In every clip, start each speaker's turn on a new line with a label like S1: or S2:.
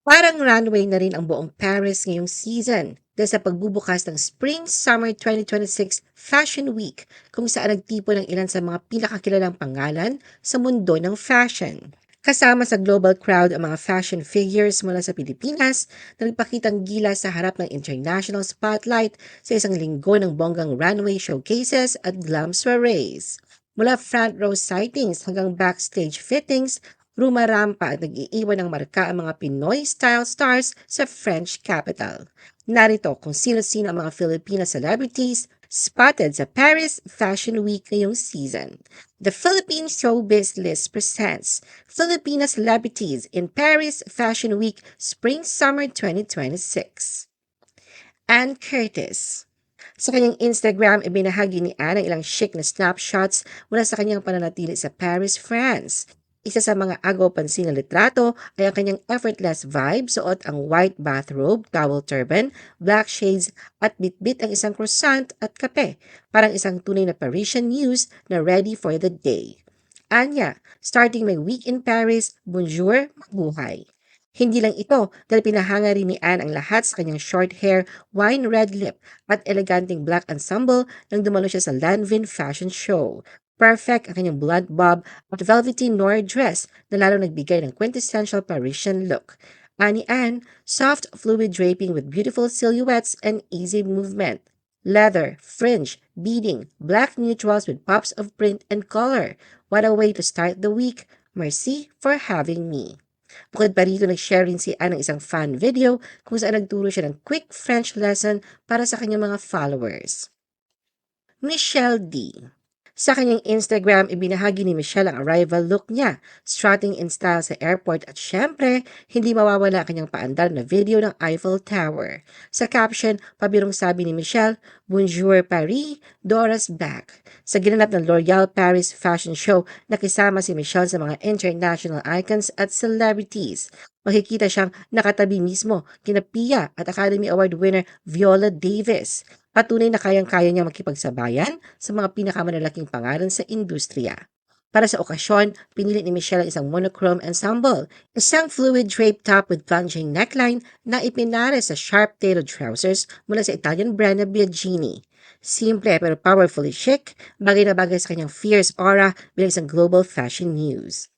S1: Parang runway na rin ang buong Paris ngayong season dahil sa pagbubukas ng Spring-Summer 2026 Fashion Week kung saan nagtipon ng ilan sa mga pinakakilalang pangalan sa mundo ng fashion. Kasama sa global crowd ang mga fashion figures mula sa Pilipinas na nagpakitang gila sa harap ng international spotlight sa isang linggo ng bonggang runway showcases at glam soirees. Mula front row sightings hanggang backstage fittings, rumarampa at nag-iiwan ng marka ang mga Pinoy-style stars sa French capital. Narito kung sino-sino ang mga Filipino celebrities spotted sa Paris Fashion Week ngayong season. The Philippine Showbiz List presents Filipino Celebrities in Paris Fashion Week Spring-Summer 2026. Ann Curtis. Sa kanyang Instagram, ibinahagi ni Anne ang ilang chic na snapshots mula sa kanyang pananatili sa Paris, France. Isa sa mga agaw-pansin na litrato ay ang kanyang effortless vibe, suot ang white bathrobe, towel turban, black shades at bitbit ang isang croissant at kape, parang isang tunay na Parisian muse na ready for the day. Anya, starting my week in Paris, bonjour, mabuhay. Hindi lang ito dahil pinahanga rin ni Anne ang lahat sa kanyang short hair, wine red lip at eleganteng black ensemble nang dumalo siya sa Lanvin Fashion Show. Perfect ang kanyang blunt bob at velvety noir dress na lalo nagbigay ng quintessential Parisian look. Ani Anne, soft fluid draping with beautiful silhouettes and easy movement. Leather, fringe, beading, black neutrals with pops of print and color. What a way to start the week. Merci for having me. Bukod pa rito, nag-share rin si Anne ng isang fan video kung saan nagturo siya ng quick French lesson para sa kanyang mga followers. Michelle D. Sa kanyang Instagram, ibinahagi ni Michelle ang arrival look niya, strutting in style sa airport at syempre, hindi mawawala ang kanyang paandar na video ng Eiffel Tower. Sa caption, pabirong sabi ni Michelle, Bonjour Paris, Dora's back. Sa ginanap ng L'Oreal Paris Fashion Show, nakisama si Michelle sa mga international icons at celebrities. Makikita siyang nakatabi mismo kina Pia at Academy Award winner Viola Davis. Patunay na kayang-kaya niya makipagsabayan sa mga pinakamalalaking pangalan sa industriya. Para sa okasyon, pinili ni Michelle ang isang monochrome ensemble, isang fluid draped top with plunging neckline na ipinare sa sharp-tailed trousers mula sa Italian brand na Biagini. Simple pero powerfully chic, bagay na bagay sa kanyang fierce aura bilang isang global fashion muse.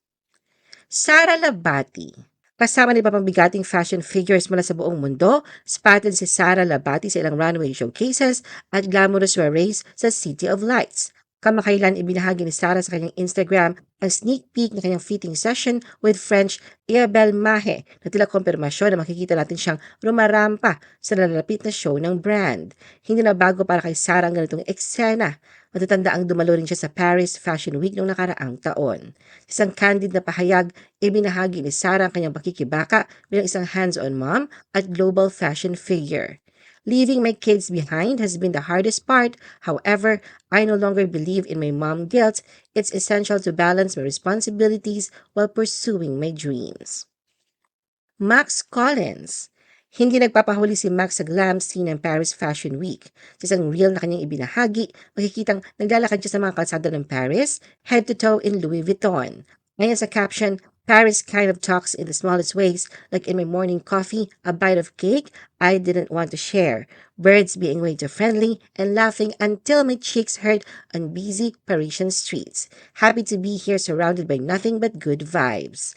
S1: Sara Labati. Kasama ni iba pang bigating fashion figures mula sa buong mundo, spotted si Sara Labati sa ilang runway showcases at glamorous soirees sa City of Lights. Kamakailan ibinahagi ni Sara sa kanyang Instagram ang sneak peek ng kanyang fitting session with French Isabelle Mahe na tila kompirmasyon na makikita natin siyang rumarampa sa nalalapit na show ng brand. Hindi na bago para kay Sara ang ganitong eksena. Matatanda ang dumalo rin siya sa Paris Fashion Week noong nakaraang taon. Isang candid na pahayag, ibinahagi ni Sarah ang kanyang pakikibaka bilang isang hands-on mom at global fashion figure. Leaving my kids behind has been the hardest part. However, I no longer believe in my mom guilt. It's essential to balance my responsibilities while pursuing my dreams. Max Collins. Hindi nagpapahuli si Max sa glam scene ng Paris Fashion Week. Sa isang reel na kanyang ibinahagi, makikitang naglalakad siya sa mga kalsada ng Paris, head to toe in Louis Vuitton. Ngayon sa caption, Paris kind of talks in the smallest ways, like in my morning coffee, a bite of cake I didn't want to share, birds being way too friendly, and laughing until my cheeks hurt on busy Parisian streets. Happy to be here surrounded by nothing but good vibes.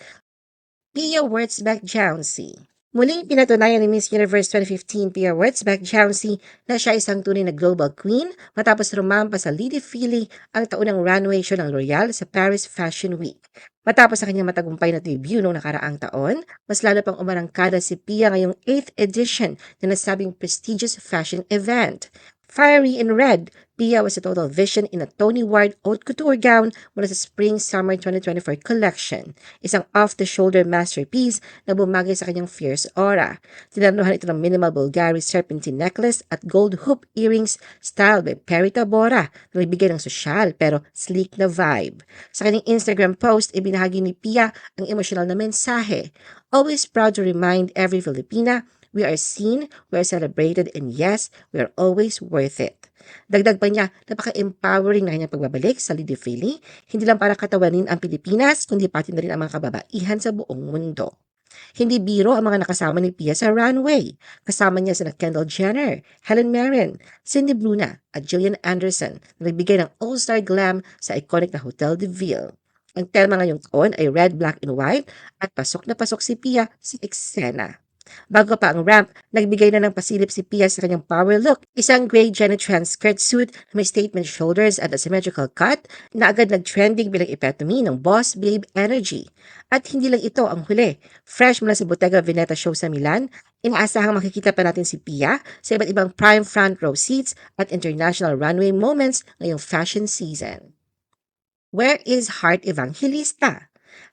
S1: Pia Wurtzbach-Jounsey. Muling pinatunayan ni Miss Universe 2015 Pia Wurtzbach-Jounsey na siya isang tunay na global queen matapos rumampa sa Lady Philly ang taunang runway show ng L'Oreal sa Paris Fashion Week. Matapos sa kanyang matagumpay na debut noong nakaraang taon, mas lalo pang umarangkada si Pia ngayong 8th edition na nasabing prestigious fashion event. Fiery in red, Pia was a total vision in a Tony Ward haute couture gown mula sa Spring-Summer 2024 collection. Isang off-the-shoulder masterpiece na bumagay sa kanyang fierce aura. Tinanuhan ito ng minimal Bulgari serpentine necklace at gold hoop earrings styled by Perry Tabora na nagbigay ng sosyal pero sleek na vibe. Sa kanyang Instagram post, ibinahagi ni Pia ang emosyonal na mensahe. Always proud to remind every Filipina we are seen, we are celebrated, and yes, we are always worth it. Dagdag pa niya, napaka-empowering na kanyang pagbabalik sa Lady Philly, hindi lang para katawanin ang Pilipinas, kundi pati na rin ang mga kababaihan sa buong mundo. Hindi biro ang mga nakasama ni Pia sa runway. Kasama niya sina Kendall Jenner, Helen Mirren, Cindy Bruna at Gillian Anderson na nagbigay ng all-star glam sa iconic na Hotel de Ville. Ang tema ngayong taon ay red, black, and white at pasok na pasok si Pia sa eksena. Bago pa ang ramp, nagbigay na ng pasilip si Pia sa kanyang power look. Isang gray Jenny trans skirt suit na may statement shoulders at a symmetrical cut na agad nag-trending bilang epitome ng boss babe energy. At hindi lang ito ang huli. Fresh mula sa Bottega Veneta show sa Milan, inaasahang makikita pa natin si Pia sa iba't ibang prime front row seats at international runway moments ngayong fashion season. Where is Heart Evangelista?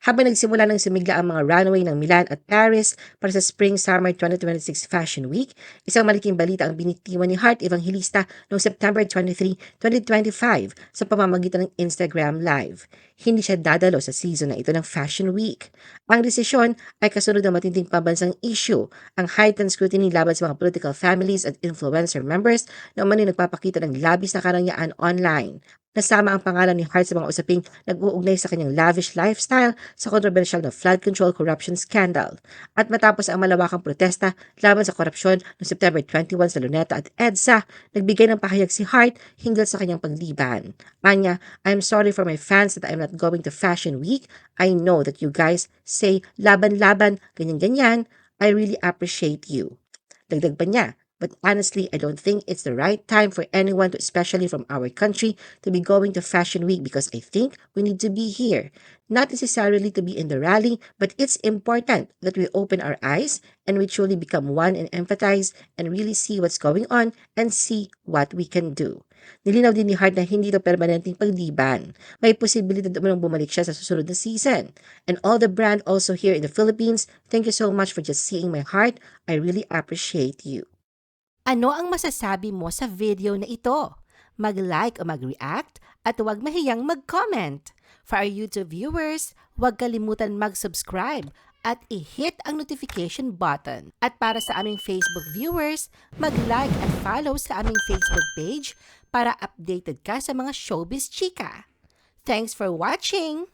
S1: Habang nagsimula ng sumigla ang mga runway ng Milan at Paris para sa Spring-Summer 2026 Fashion Week, isang malaking balita ang binitiwan ni Heart Evangelista noong September 23, 2025 sa pamamagitan ng Instagram Live. Hindi siya dadalo sa season na ito ng Fashion Week. Ang desisyon ay kasunod ng matinding pambansang issue, ang heightened scrutiny laban sa mga political families at influencer members na umano'y nagpapakita ng labis na karangyaan online. Nasama ang pangalan ni Hart sa mga usaping nag-uugnay sa kanyang lavish lifestyle sa kontrobersyal na flood control corruption scandal. At matapos ang malawakang protesta laban sa korupsyon noong September 21 sa Luneta at EDSA, nagbigay ng pahayag si Hart hinggil sa kanyang pagliban. Anya, I'm sorry for my fans that I'm not going to Fashion Week. I know that you guys say laban-laban, ganyan-ganyan. I really appreciate you. Dagdag pa niya, but honestly, I don't think it's the right time for anyone, especially from our country, to be going to Fashion Week because I think we need to be here. Not necessarily to be in the rally, but it's important that we open our eyes and we truly become one and empathize and really see what's going on and see what we can do. Nilinaw din ni Hart na hindi ito permanenteng pagliban. May posibilidad umunong bumalik siya sa susunod na season. And all the brand also here in the Philippines, thank you so much for just seeing my heart. I really appreciate you.
S2: Ano ang masasabi mo sa video na ito? Mag-like o mag-react at huwag mahiyang mag-comment. For our YouTube viewers, huwag kalimutan mag-subscribe at i-hit ang notification button. At para sa aming Facebook viewers, mag-like at follow sa aming Facebook page para updated ka sa mga showbiz chika. Thanks for watching!